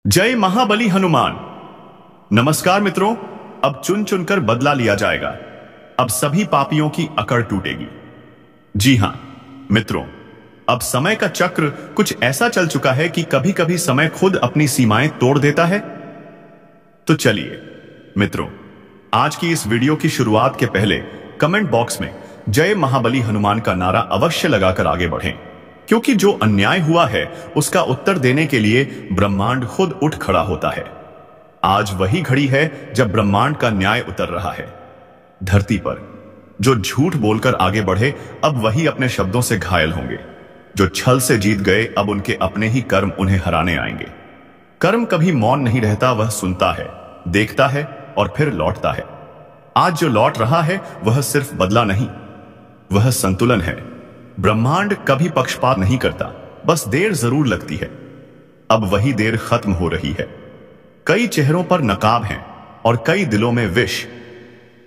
जय महाबली हनुमान। नमस्कार मित्रों, अब चुन चुनकर बदला लिया जाएगा। अब सभी पापियों की अकड़ टूटेगी। जी हां मित्रों, अब समय का चक्र कुछ ऐसा चल चुका है कि कभी कभी समय खुद अपनी सीमाएं तोड़ देता है। तो चलिए मित्रों, आज की इस वीडियो की शुरुआत के पहले कमेंट बॉक्स में जय महाबली हनुमान का नारा अवश्य लगाकर आगे बढ़ें, क्योंकि जो अन्याय हुआ है उसका उत्तर देने के लिए ब्रह्मांड खुद उठ खड़ा होता है। आज वही घड़ी है जब ब्रह्मांड का न्याय उतर रहा है धरती पर। जो झूठ बोलकर आगे बढ़े अब वही अपने शब्दों से घायल होंगे। जो छल से जीत गए अब उनके अपने ही कर्म उन्हें हराने आएंगे। कर्म कभी मौन नहीं रहता, वह सुनता है, देखता है और फिर लौटता है। आज जो लौट रहा है वह सिर्फ बदला नहीं, वह संतुलन है। ब्रह्मांड कभी पक्षपात नहीं करता, बस देर जरूर लगती है। अब वही देर खत्म हो रही है। कई चेहरों पर नकाब हैं और कई दिलों में विष,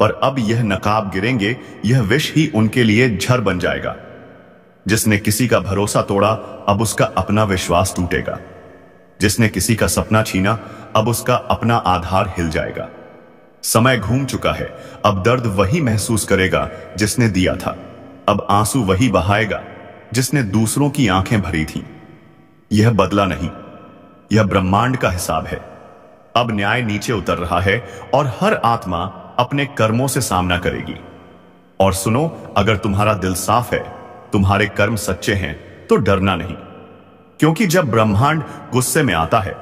पर अब यह नकाब गिरेंगे, यह विष ही उनके लिए झर बन जाएगा। जिसने किसी का भरोसा तोड़ा अब उसका अपना विश्वास टूटेगा। जिसने किसी का सपना छीना अब उसका अपना आधार हिल जाएगा। समय घूम चुका है, अब दर्द वही महसूस करेगा जिसने दिया था। अब आंसू वही बहाएगा जिसने दूसरों की आंखें भरी थीं। यह बदला नहीं, यह ब्रह्मांड का हिसाब है। अब न्याय नीचे उतर रहा है और हर आत्मा अपने कर्मों से सामना करेगी। और सुनो, अगर तुम्हारा दिल साफ है, तुम्हारे कर्म सच्चे हैं, तो डरना नहीं। क्योंकि जब ब्रह्मांड गुस्से में आता है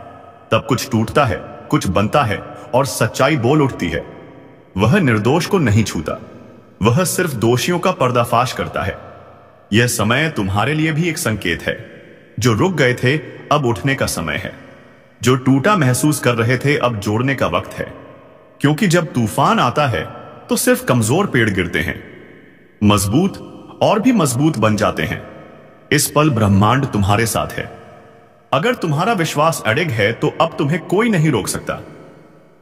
तब कुछ टूटता है, कुछ बनता है और सच्चाई बोल उठती है। वह निर्दोष को नहीं छूता, वह सिर्फ दोषियों का पर्दाफाश करता है। यह समय तुम्हारे लिए भी एक संकेत है। जो रुक गए थे अब उठने का समय है। जो टूटा महसूस कर रहे थे अब जोड़ने का वक्त है। क्योंकि जब तूफान आता है तो सिर्फ कमजोर पेड़ गिरते हैं, मजबूत और भी मजबूत बन जाते हैं। इस पल ब्रह्मांड तुम्हारे साथ है। अगर तुम्हारा विश्वास अडिग है तो अब तुम्हें कोई नहीं रोक सकता।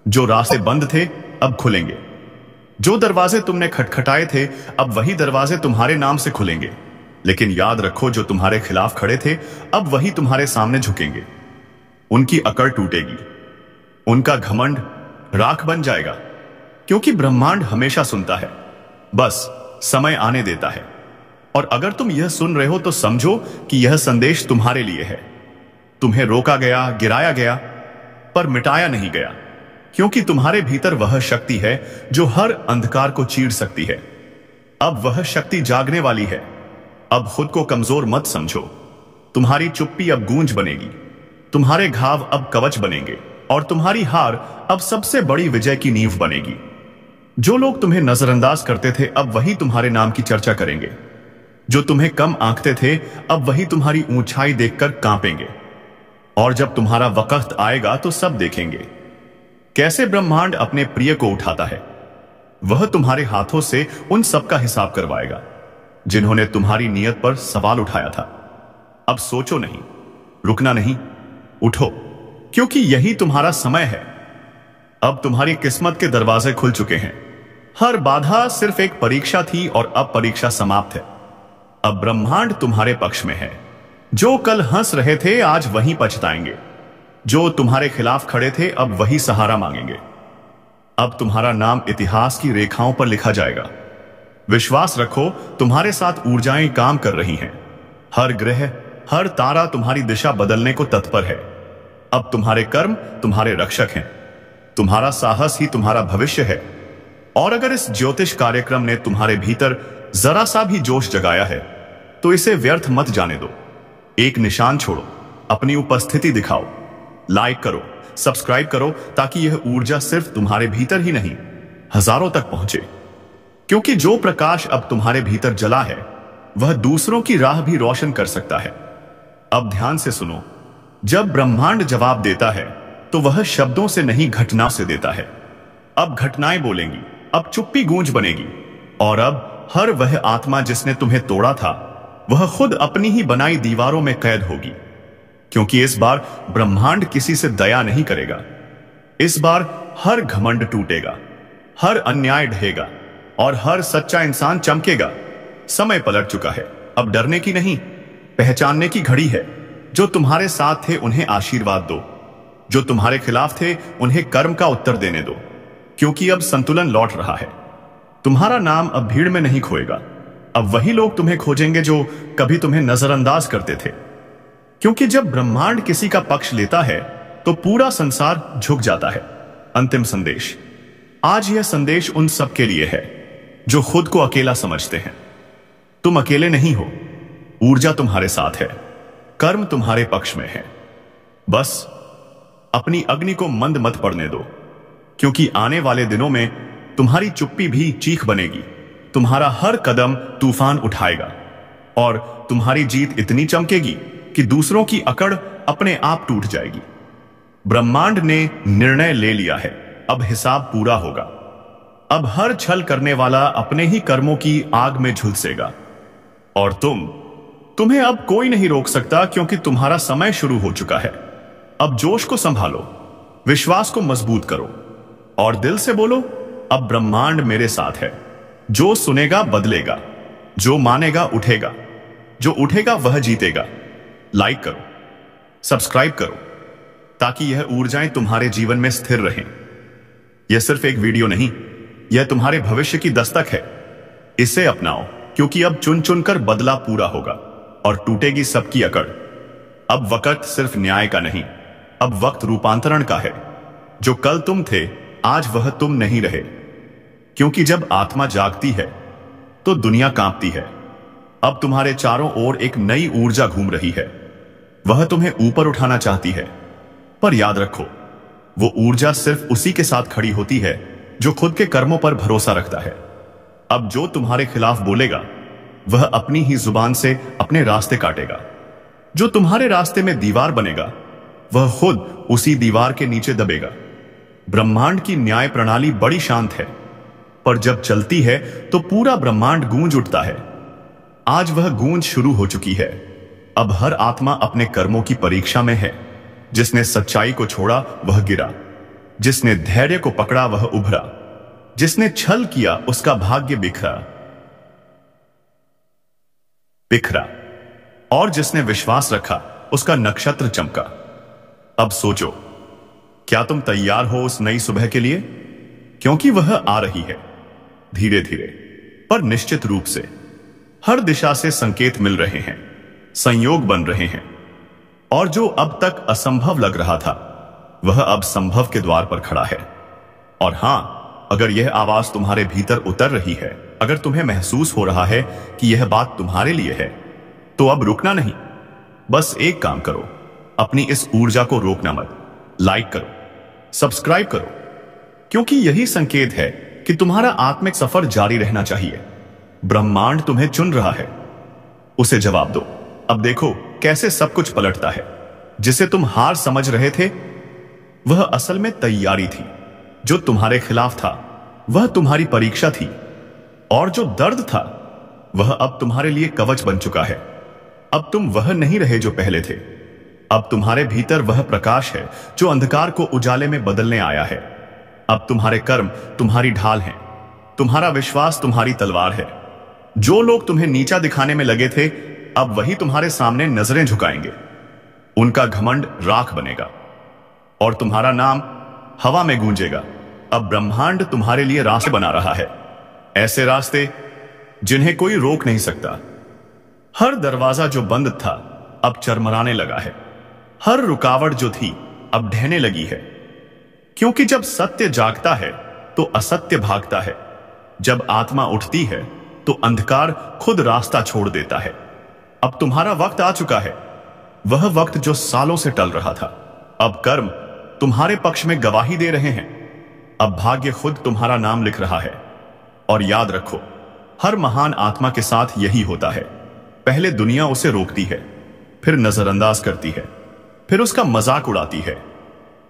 जो रास्ते बंद थे अब खुलेंगे। जो दरवाजे तुमने खटखटाए थे अब वही दरवाजे तुम्हारे नाम से खुलेंगे। लेकिन याद रखो, जो तुम्हारे खिलाफ खड़े थे अब वही तुम्हारे सामने झुकेंगे। उनकी अकड़ टूटेगी, उनका घमंड राख बन जाएगा। क्योंकि ब्रह्मांड हमेशा सुनता है, बस समय आने देता है। और अगर तुम यह सुन रहे हो तो समझो कि यह संदेश तुम्हारे लिए है। तुम्हें रोका गया, गिराया गया, पर मिटाया नहीं गया। क्योंकि तुम्हारे भीतर वह शक्ति है जो हर अंधकार को चीर सकती है। अब वह शक्ति जागने वाली है। अब खुद को कमजोर मत समझो। तुम्हारी चुप्पी अब गूंज बनेगी, तुम्हारे घाव अब कवच बनेंगे और तुम्हारी हार अब सबसे बड़ी विजय की नींव बनेगी। जो लोग तुम्हें नजरअंदाज करते थे अब वही तुम्हारे नाम की चर्चा करेंगे। जो तुम्हें कम आंकते थे अब वही तुम्हारी ऊंचाई देखकर कांपेंगे। और जब तुम्हारा वक्त आएगा तो सब देखेंगे कैसे ब्रह्मांड अपने प्रिय को उठाता है। वह तुम्हारे हाथों से उन सब का हिसाब करवाएगा जिन्होंने तुम्हारी नीयत पर सवाल उठाया था। अब सोचो नहीं, रुकना नहीं, उठो, क्योंकि यही तुम्हारा समय है। अब तुम्हारी किस्मत के दरवाजे खुल चुके हैं। हर बाधा सिर्फ एक परीक्षा थी और अब परीक्षा समाप्त है। अब ब्रह्मांड तुम्हारे पक्ष में है। जो कल हंस रहे थे आज वहीं पछताएंगे। जो तुम्हारे खिलाफ खड़े थे अब वही सहारा मांगेंगे। अब तुम्हारा नाम इतिहास की रेखाओं पर लिखा जाएगा। विश्वास रखो, तुम्हारे साथ ऊर्जाएं काम कर रही हैं। हर ग्रह, हर तारा तुम्हारी दिशा बदलने को तत्पर है। अब तुम्हारे कर्म तुम्हारे रक्षक हैं। तुम्हारा साहस ही तुम्हारा भविष्य है। और अगर इस ज्योतिष कार्यक्रम ने तुम्हारे भीतर जरा सा भी जोश जगाया है तो इसे व्यर्थ मत जाने दो। एक निशान छोड़ो, अपनी उपस्थिति दिखाओ, लाइक करो, सब्सक्राइब करो, ताकि यह ऊर्जा सिर्फ तुम्हारे भीतर ही नहीं, हजारों तक पहुंचे। क्योंकि जो प्रकाश अब तुम्हारे भीतर जला है वह दूसरों की राह भी रोशन कर सकता है। अब ध्यान से सुनो, जब ब्रह्मांड जवाब देता है तो वह शब्दों से नहीं, घटनाओं से देता है। अब घटनाएं बोलेंगी, अब चुप्पी गूंज बनेगी। और अब हर वह आत्मा जिसने तुम्हें तोड़ा था वह खुद अपनी ही बनाई दीवारों में कैद होगी। क्योंकि इस बार ब्रह्मांड किसी से दया नहीं करेगा। इस बार हर घमंड टूटेगा, हर अन्याय ढहेगा और हर सच्चा इंसान चमकेगा। समय पलट चुका है, अब डरने की नहीं, पहचानने की घड़ी है। जो तुम्हारे साथ थे उन्हें आशीर्वाद दो, जो तुम्हारे खिलाफ थे उन्हें कर्म का उत्तर देने दो, क्योंकि अब संतुलन लौट रहा है। तुम्हारा नाम अब भीड़ में नहीं खोएगा। अब वही लोग तुम्हें खोजेंगे जो कभी तुम्हें नजरअंदाज करते थे, क्योंकि जब ब्रह्मांड किसी का पक्ष लेता है तो पूरा संसार झुक जाता है। अंतिम संदेश। आज यह संदेश उन सब के लिए है जो खुद को अकेला समझते हैं। तुम अकेले नहीं हो, ऊर्जा तुम्हारे साथ है, कर्म तुम्हारे पक्ष में है। बस अपनी अग्नि को मंद मत पड़ने दो, क्योंकि आने वाले दिनों में तुम्हारी चुप्पी भी चीख बनेगी। तुम्हारा हर कदम तूफान उठाएगा और तुम्हारी जीत इतनी चमकेगी कि दूसरों की अकड़ अपने आप टूट जाएगी। ब्रह्मांड ने निर्णय ले लिया है, अब हिसाब पूरा होगा। अब हर छल करने वाला अपने ही कर्मों की आग में झुलसेगा और तुम्हें अब कोई नहीं रोक सकता, क्योंकि तुम्हारा समय शुरू हो चुका है। अब जोश को संभालो, विश्वास को मजबूत करो और दिल से बोलो, अब ब्रह्मांड मेरे साथ है। जो सुनेगा बदलेगा, जो मानेगा उठेगा, जो उठेगा वह जीतेगा। लाइक करो, सब्सक्राइब करो, ताकि यह ऊर्जाएं तुम्हारे जीवन में स्थिर रहें। यह सिर्फ एक वीडियो नहीं, यह तुम्हारे भविष्य की दस्तक है। इसे अपनाओ, क्योंकि अब चुन चुनकर बदला पूरा होगा और टूटेगी सबकी अकड़। अब वक्त सिर्फ न्याय का नहीं, अब वक्त रूपांतरण का है। जो कल तुम थे, आज वह तुम नहीं रहे, क्योंकि जब आत्मा जागती है तो दुनिया कांपती है। अब तुम्हारे चारों ओर एक नई ऊर्जा घूम रही है। वह तुम्हें ऊपर उठाना चाहती है, पर याद रखो, वो ऊर्जा सिर्फ उसी के साथ खड़ी होती है जो खुद के कर्मों पर भरोसा रखता है। अब जो तुम्हारे खिलाफ बोलेगा वह अपनी ही जुबान से अपने रास्ते काटेगा। जो तुम्हारे रास्ते में दीवार बनेगा वह खुद उसी दीवार के नीचे दबेगा। ब्रह्मांड की न्याय प्रणाली बड़ी शांत है, पर जब चलती है तो पूरा ब्रह्मांड गूंज उठता है। आज वह गूंज शुरू हो चुकी है। अब हर आत्मा अपने कर्मों की परीक्षा में है। जिसने सच्चाई को छोड़ा वह गिरा, जिसने धैर्य को पकड़ा वह उभरा, जिसने छल किया उसका भाग्य बिखरा और जिसने विश्वास रखा उसका नक्षत्र चमका। अब सोचो, क्या तुम तैयार हो उस नई सुबह के लिए? क्योंकि वह आ रही है, धीरे धीरे पर निश्चित रूप से। हर दिशा से संकेत मिल रहे हैं, संयोग बन रहे हैं, और जो अब तक असंभव लग रहा था वह अब संभव के द्वार पर खड़ा है। और हां, अगर यह आवाज तुम्हारे भीतर उतर रही है, अगर तुम्हें महसूस हो रहा है कि यह बात तुम्हारे लिए है, तो अब रुकना नहीं। बस एक काम करो, अपनी इस ऊर्जा को रोकना मत। लाइक करो, सब्सक्राइब करो, क्योंकि यही संकेत है कि तुम्हारा आत्मिक सफर जारी रहना चाहिए। ब्रह्मांड तुम्हें चुन रहा है, उसे जवाब दो। अब देखो कैसे सब कुछ पलटता है। जिसे तुम हार समझ रहे थे वह असल में तैयारी थी। जो तुम्हारे खिलाफ था वह तुम्हारी परीक्षा थी, और जो दर्द था वह अब तुम्हारे लिए कवच बन चुका है। अब तुम वह नहीं रहे जो पहले थे। अब तुम्हारे भीतर वह प्रकाश है जो अंधकार को उजाले में बदलने आया है। अब तुम्हारे कर्म तुम्हारी ढाल हैं, तुम्हारा विश्वास तुम्हारी तलवार है। जो लोग तुम्हें नीचा दिखाने में लगे थे, अब वही तुम्हारे सामने नजरें झुकाएंगे। उनका घमंड राख बनेगा और तुम्हारा नाम हवा में गूंजेगा। अब ब्रह्मांड तुम्हारे लिए रास्ते बना रहा है, ऐसे रास्ते जिन्हें कोई रोक नहीं सकता। हर दरवाजा जो बंद था अब चरमराने लगा है। हर रुकावट जो थी अब ढहने लगी है, क्योंकि जब सत्य जागता है तो असत्य भागता है। जब आत्मा उठती है तो अंधकार खुद रास्ता छोड़ देता है। अब तुम्हारा वक्त आ चुका है, वह वक्त जो सालों से टल रहा था। अब कर्म तुम्हारे पक्ष में गवाही दे रहे हैं। अब भाग्य खुद तुम्हारा नाम लिख रहा है। और याद रखो, हर महान आत्मा के साथ यही होता है। पहले दुनिया उसे रोकती है, फिर नजरअंदाज करती है, फिर उसका मजाक उड़ाती है,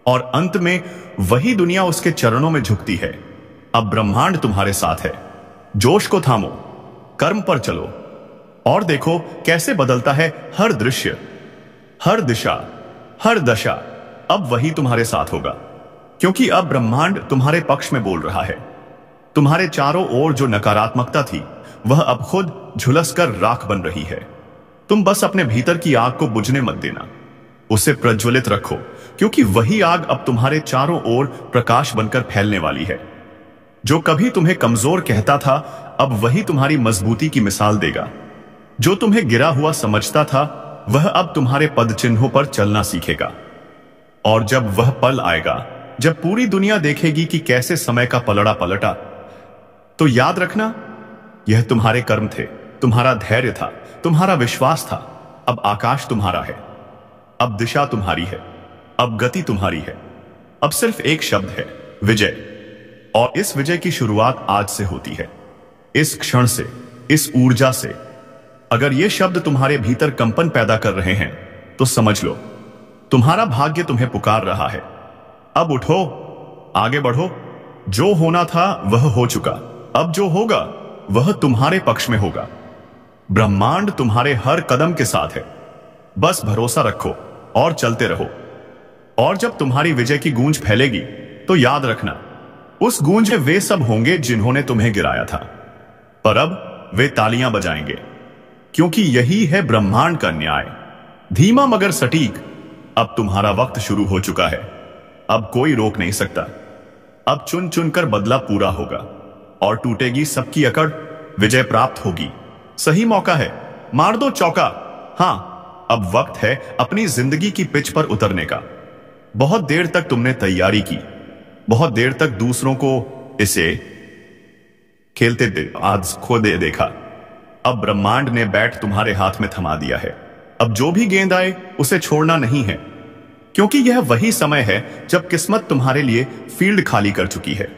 और अंत में वही दुनिया उसके चरणों में झुकती है। अब ब्रह्मांड तुम्हारे साथ है। जोश को थामो, कर्म पर चलो, और देखो कैसे बदलता है हर दृश्य, हर दिशा, हर दशा। अब वही तुम्हारे साथ होगा, क्योंकि अब ब्रह्मांड तुम्हारे पक्ष में बोल रहा है। तुम्हारे चारों ओर जो नकारात्मकता थी वह अब खुद झुलसकर राख बन रही है। तुम बस अपने भीतर की आग को बुझने मत देना, उसे प्रज्वलित रखो, क्योंकि वही आग अब तुम्हारे चारों ओर प्रकाश बनकर फैलने वाली है। जो कभी तुम्हें कमजोर कहता था, अब वही तुम्हारी मजबूती की मिसाल देगा। जो तुम्हें गिरा हुआ समझता था, वह अब तुम्हारे पद चिन्हों पर चलना सीखेगा। और जब वह पल आएगा जब पूरी दुनिया देखेगी कि कैसे समय का पलड़ा पलटा, तो याद रखना, यह तुम्हारे कर्म थे, तुम्हारा धैर्य था, तुम्हारा विश्वास था। अब आकाश तुम्हारा है, अब दिशा तुम्हारी है, अब गति तुम्हारी है। अब सिर्फ एक शब्द है, विजय। और इस विजय की शुरुआत आज से होती है, इस क्षण से, इस ऊर्जा से। अगर ये शब्द तुम्हारे भीतर कंपन पैदा कर रहे हैं, तो समझ लो तुम्हारा भाग्य तुम्हें पुकार रहा है। अब उठो, आगे बढ़ो। जो होना था वह हो चुका, अब जो होगा वह तुम्हारे पक्ष में होगा। ब्रह्मांड तुम्हारे हर कदम के साथ है, बस भरोसा रखो और चलते रहो। और जब तुम्हारी विजय की गूंज फैलेगी, तो याद रखना, उस गूंज में वे सब होंगे जिन्होंने तुम्हें गिराया था, पर अब वे तालियां बजाएंगे, क्योंकि यही है ब्रह्मांड का न्याय। धीमा मगर सटीक। अब तुम्हारा वक्त शुरू हो चुका है, अब कोई रोक नहीं सकता। अब चुन चुनकर बदला पूरा होगा और टूटेगी सबकी अकड़, विजय प्राप्त होगी। सही मौका है, मार दो चौका। हां, अब वक्त है अपनी जिंदगी की पिच पर उतरने का। बहुत देर तक तुमने तैयारी की, बहुत देर तक दूसरों को इसे खेलते आज खो दे देखा। अब ब्रह्मांड ने बैट तुम्हारे हाथ में थमा दिया है। अब जो भी गेंद आए उसे छोड़ना नहीं है, क्योंकि यह वही समय है जब किस्मत तुम्हारे लिए फील्ड खाली कर चुकी है।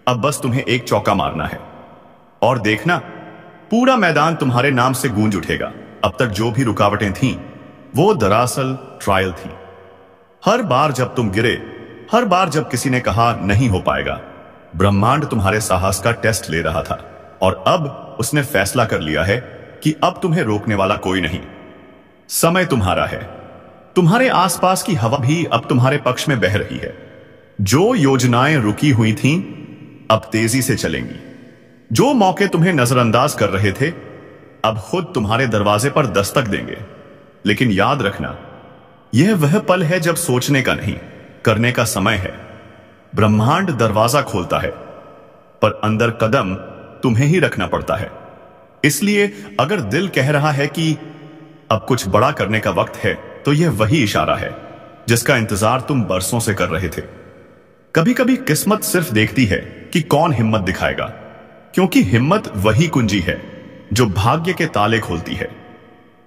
अब बस तुम्हें एक चौका मारना है और देखना, पूरा मैदान तुम्हारे नाम से गूंज उठेगा। अब तक जो भी रुकावटें थीं, वो दरअसल ट्रायल थी। हर बार जब तुम गिरे, हर बार जब किसी ने कहा नहीं हो पाएगा, ब्रह्मांड तुम्हारे साहस का टेस्ट ले रहा था। और अब उसने फैसला कर लिया है कि अब तुम्हें रोकने वाला कोई नहीं। समय तुम्हारा है। तुम्हारे आसपास की हवा भी अब तुम्हारे पक्ष में बह रही है। जो योजनाएं रुकी हुई थीं, अब तेजी से चलेंगी। जो मौके तुम्हें नजरअंदाज कर रहे थे, अब खुद तुम्हारे दरवाजे पर दस्तक देंगे। लेकिन याद रखना, यह वह पल है जब सोचने का नहीं, करने का समय है। ब्रह्मांड दरवाजा खोलता है, पर अंदर कदम तुम्हें ही रखना पड़ता है। इसलिए अगर दिल कह रहा है कि अब कुछ बड़ा करने का वक्त है, तो यह वही इशारा है जिसका इंतजार तुम बरसों से कर रहे थे। कभी कभी किस्मत सिर्फ देखती है कि कौन हिम्मत दिखाएगा, क्योंकि हिम्मत वही कुंजी है जो भाग्य के ताले खोलती है।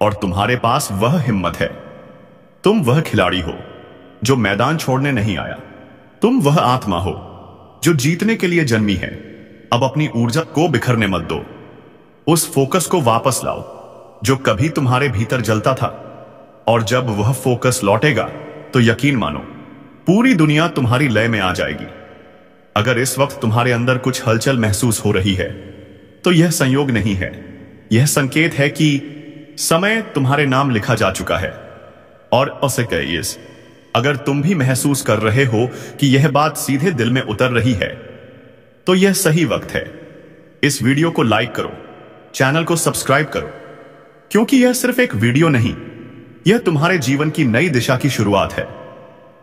और तुम्हारे पास वह हिम्मत है। तुम वह खिलाड़ी हो जो मैदान छोड़ने नहीं आया। तुम वह आत्मा हो जो जीतने के लिए जन्मी है। अब अपनी ऊर्जा को बिखरने मत दो। उस फोकस को वापस लाओ जो कभी तुम्हारे भीतर जलता था। और जब वह फोकस लौटेगा, तो यकीन मानो, पूरी दुनिया तुम्हारी लय में आ जाएगी। अगर इस वक्त तुम्हारे अंदर कुछ हलचल महसूस हो रही है, तो यह संयोग नहीं है, यह संकेत है कि समय तुम्हारे नाम लिखा जा चुका है। और उसे कहिए, अगर तुम भी महसूस कर रहे हो कि यह बात सीधे दिल में उतर रही है, तो यह सही वक्त है। इस वीडियो को लाइक करो, चैनल को सब्सक्राइब करो, क्योंकि यह सिर्फ एक वीडियो नहीं, यह तुम्हारे जीवन की नई दिशा की शुरुआत है।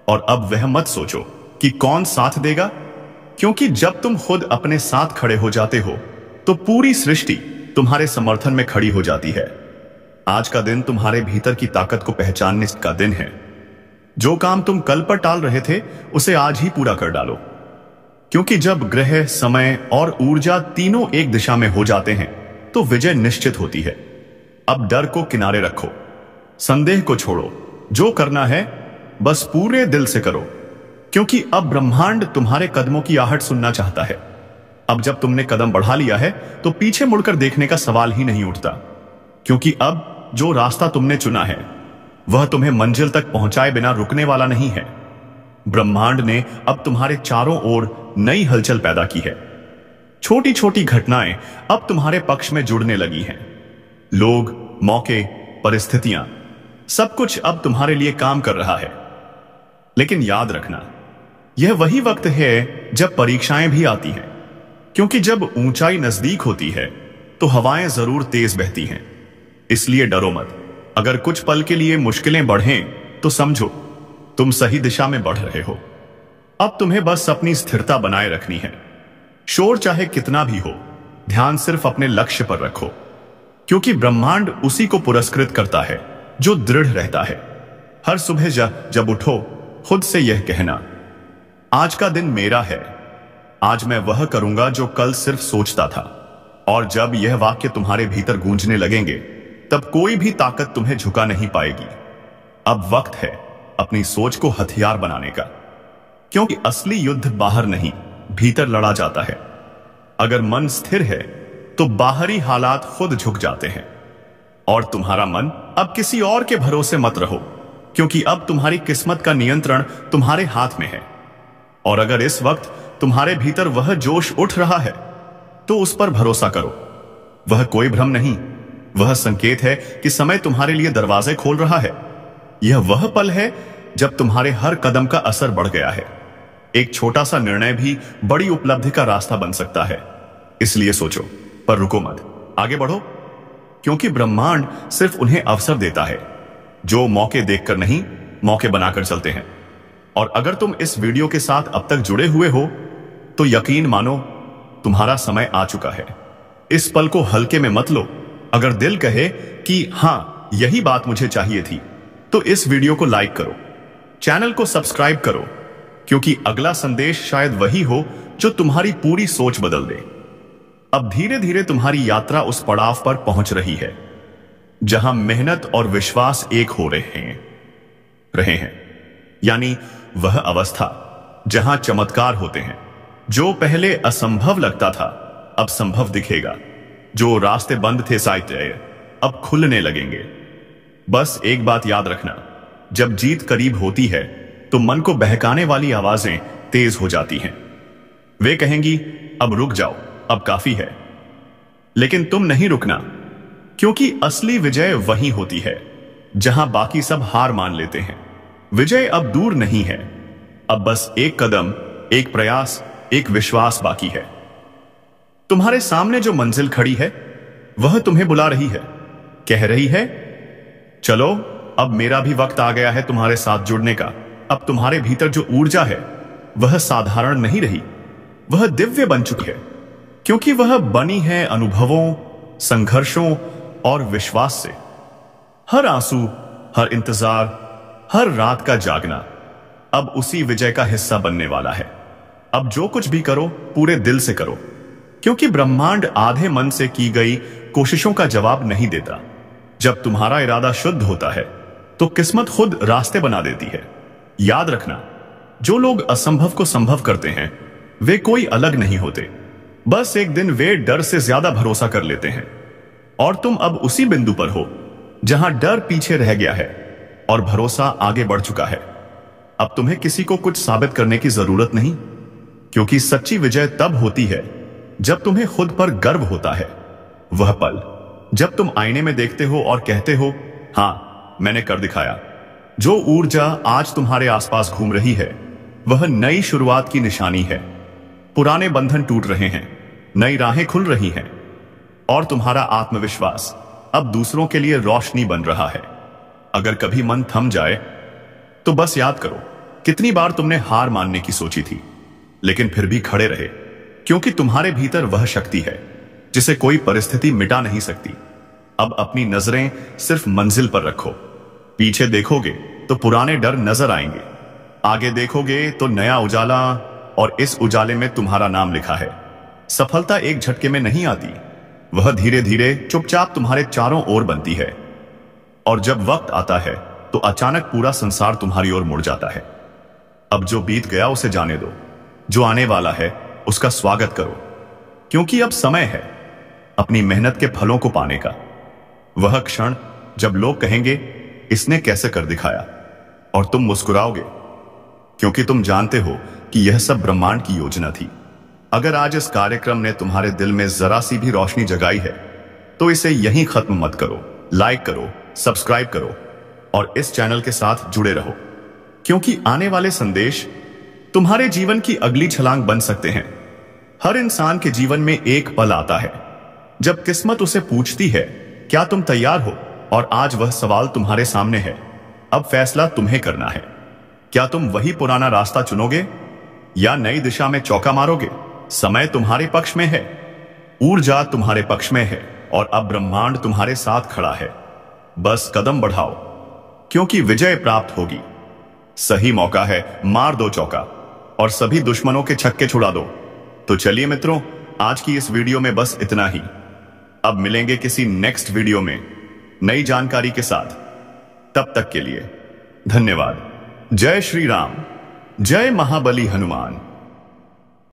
और अब वह मत सोचो कि कौन साथ देगा, क्योंकि जब तुम खुद अपने साथ खड़े हो जाते हो, तो पूरी सृष्टि तुम्हारे समर्थन में खड़ी हो जाती है। आज का दिन तुम्हारे भीतर की ताकत को पहचानने का दिन है। जो काम तुम कल पर टाल रहे थे, उसे आज ही पूरा कर डालो, क्योंकि जब ग्रह, समय और ऊर्जा तीनों एक दिशा में हो जाते हैं, तो विजय निश्चित होती है। अब डर को किनारे रखो, संदेह को छोड़ो। जो करना है बस पूरे दिल से करो, क्योंकि अब ब्रह्मांड तुम्हारे कदमों की आहट सुनना चाहता है। अब जब तुमने कदम बढ़ा लिया है, तो पीछे मुड़कर देखने का सवाल ही नहीं उठता, क्योंकि अब जो रास्ता तुमने चुना है, वह तुम्हें मंजिल तक पहुंचाए बिना रुकने वाला नहीं है। ब्रह्मांड ने अब तुम्हारे चारों ओर नई हलचल पैदा की है। छोटी छोटी घटनाएं अब तुम्हारे पक्ष में जुड़ने लगी हैं। लोग, मौके, परिस्थितियां, सब कुछ अब तुम्हारे लिए काम कर रहा है। लेकिन याद रखना, यह वही वक्त है जब परीक्षाएं भी आती हैं, क्योंकि जब ऊंचाई नजदीक होती है, तो हवाएं जरूर तेज बहती हैं। इसलिए डरो मत। अगर कुछ पल के लिए मुश्किलें बढ़ें, तो समझो तुम सही दिशा में बढ़ रहे हो। अब तुम्हें बस अपनी स्थिरता बनाए रखनी है। शोर चाहे कितना भी हो, ध्यान सिर्फ अपने लक्ष्य पर रखो, क्योंकि ब्रह्मांड उसी को पुरस्कृत करता है जो दृढ़ रहता है। हर सुबह जब उठो, खुद से यह कहना, आज का दिन मेरा है, आज मैं वह करूंगा जो कल सिर्फ सोचता था। और जब यह वाक्य तुम्हारे भीतर गूंजने लगेंगे, तब कोई भी ताकत तुम्हें झुका नहीं पाएगी। अब वक्त है अपनी सोच को हथियार बनाने का, क्योंकि असली युद्ध बाहर नहीं, भीतर लड़ा जाता है। अगर मन स्थिर है तो बाहरी हालात खुद झुक जाते हैं। और तुम्हारा मन अब किसी और के भरोसे मत रहो, क्योंकि अब तुम्हारी किस्मत का नियंत्रण तुम्हारे हाथ में है। और अगर इस वक्त तुम्हारे भीतर वह जोश उठ रहा है, तो उस पर भरोसा करो। वह कोई भ्रम नहीं, वह संकेत है कि समय तुम्हारे लिए दरवाजे खोल रहा है। यह वह पल है जब तुम्हारे हर कदम का असर बढ़ गया है। एक छोटा सा निर्णय भी बड़ी उपलब्धि का रास्ता बन सकता है। इसलिए सोचो, पर रुको मत, आगे बढ़ो, क्योंकि ब्रह्मांड सिर्फ उन्हें अवसर देता है जो मौके देखकर नहीं, मौके बनाकर चलते हैं। और अगर तुम इस वीडियो के साथ अब तक जुड़े हुए हो, तो यकीन मानो तुम्हारा समय आ चुका है। इस पल को हल्के में मत लो। अगर दिल कहे कि हां, यही बात मुझे चाहिए थी, तो इस वीडियो को लाइक करो, चैनल को सब्सक्राइब करो, क्योंकि अगला संदेश शायद वही हो जो तुम्हारी पूरी सोच बदल दे। अब धीरे धीरे तुम्हारी यात्रा उस पड़ाव पर पहुंच रही है जहां मेहनत और विश्वास एक हो रहे हैं। यानी वह अवस्था जहां चमत्कार होते हैं। जो पहले असंभव लगता था, अब संभव दिखेगा। जो रास्ते बंद थे शायद अब खुलने लगेंगे। बस एक बात याद रखना, जब जीत करीब होती है तो मन को बहकाने वाली आवाजें तेज हो जाती हैं। वे कहेंगी, अब रुक जाओ, अब काफी है। लेकिन तुम नहीं रुकना, क्योंकि असली विजय वही होती है जहां बाकी सब हार मान लेते हैं। विजय अब दूर नहीं है, अब बस एक कदम, एक प्रयास, एक विश्वास बाकी है। तुम्हारे सामने जो मंजिल खड़ी है, वह तुम्हें बुला रही है, कह रही है, चलो, अब मेरा भी वक्त आ गया है तुम्हारे साथ जुड़ने का। अब तुम्हारे भीतर जो ऊर्जा है, वह साधारण नहीं रही, वह दिव्य बन चुकी है, क्योंकि वह बनी है अनुभवों, संघर्षों और विश्वास से। हर आंसू, हर इंतजार, हर रात का जागना अब उसी विजय का हिस्सा बनने वाला है। अब जो कुछ भी करो, पूरे दिल से करो, क्योंकि ब्रह्मांड आधे मन से की गई कोशिशों का जवाब नहीं देता। जब तुम्हारा इरादा शुद्ध होता है, तो किस्मत खुद रास्ते बना देती है। याद रखना, जो लोग असंभव को संभव करते हैं, वे कोई अलग नहीं होते। बस एक दिन वे डर से ज्यादा भरोसा कर लेते हैं। और तुम अब उसी बिंदु पर हो जहां डर पीछे रह गया है और भरोसा आगे बढ़ चुका है। अब तुम्हें किसी को कुछ साबित करने की जरूरत नहीं, क्योंकि सच्ची विजय तब होती है जब तुम्हें खुद पर गर्व होता है। वह पल जब तुम आईने में देखते हो और कहते हो, हां, मैंने कर दिखाया। जो ऊर्जा आज तुम्हारे आसपास घूम रही है, वह नई शुरुआत की निशानी है। पुराने बंधन टूट रहे हैं, नई राहें खुल रही हैं, और तुम्हारा आत्मविश्वास अब दूसरों के लिए रोशनी बन रहा है। अगर कभी मन थम जाए, तो बस याद करो, कितनी बार तुमने हार मानने की सोची थी, लेकिन फिर भी खड़े रहे, क्योंकि तुम्हारे भीतर वह शक्ति है जिसे कोई परिस्थिति मिटा नहीं सकती। अब अपनी नजरें सिर्फ मंजिल पर रखो। पीछे देखोगे तो पुराने डर नजर आएंगे, आगे देखोगे तो नया उजाला, और इस उजाले में तुम्हारा नाम लिखा है। सफलता एक झटके में नहीं आती, वह धीरे धीरे चुपचाप तुम्हारे चारों ओर बनती है। और जब वक्त आता है, तो अचानक पूरा संसार तुम्हारी ओर मुड़ जाता है। अब जो बीत गया उसे जाने दो, जो आने वाला है उसका स्वागत करो, क्योंकि अब समय है अपनी मेहनत के फलों को पाने का। वह क्षण जब लोग कहेंगे, इसने कैसे कर दिखाया, और तुम मुस्कुराओगे, क्योंकि तुम जानते हो कि यह सब ब्रह्मांड की योजना थी। अगर आज इस कार्यक्रम ने तुम्हारे दिल में जरा सी भी रोशनी जगाई है, तो इसे यहीं खत्म मत करो। लाइक करो, सब्सक्राइब करो, और इस चैनल के साथ जुड़े रहो, क्योंकि आने वाले संदेश तुम्हारे जीवन की अगली छलांग बन सकते हैं। हर इंसान के जीवन में एक पल आता है जब किस्मत उसे पूछती है, क्या तुम तैयार हो? और आज वह सवाल तुम्हारे सामने है। अब फैसला तुम्हें करना है। क्या तुम वही पुराना रास्ता चुनोगे या नई दिशा में चौका मारोगे? समय तुम्हारे पक्ष में है, ऊर्जा तुम्हारे पक्ष में है और अब ब्रह्मांड तुम्हारे साथ खड़ा है। बस कदम बढ़ाओ, क्योंकि विजय प्राप्त होगी। सही मौका है, मार दो चौका और सभी दुश्मनों के छक्के छुड़ा दो। तो चलिए मित्रों, आज की इस वीडियो में बस इतना ही। अब मिलेंगे किसी नेक्स्ट वीडियो में नई जानकारी के साथ। तब तक के लिए धन्यवाद। जय श्री राम, जय महाबली हनुमान।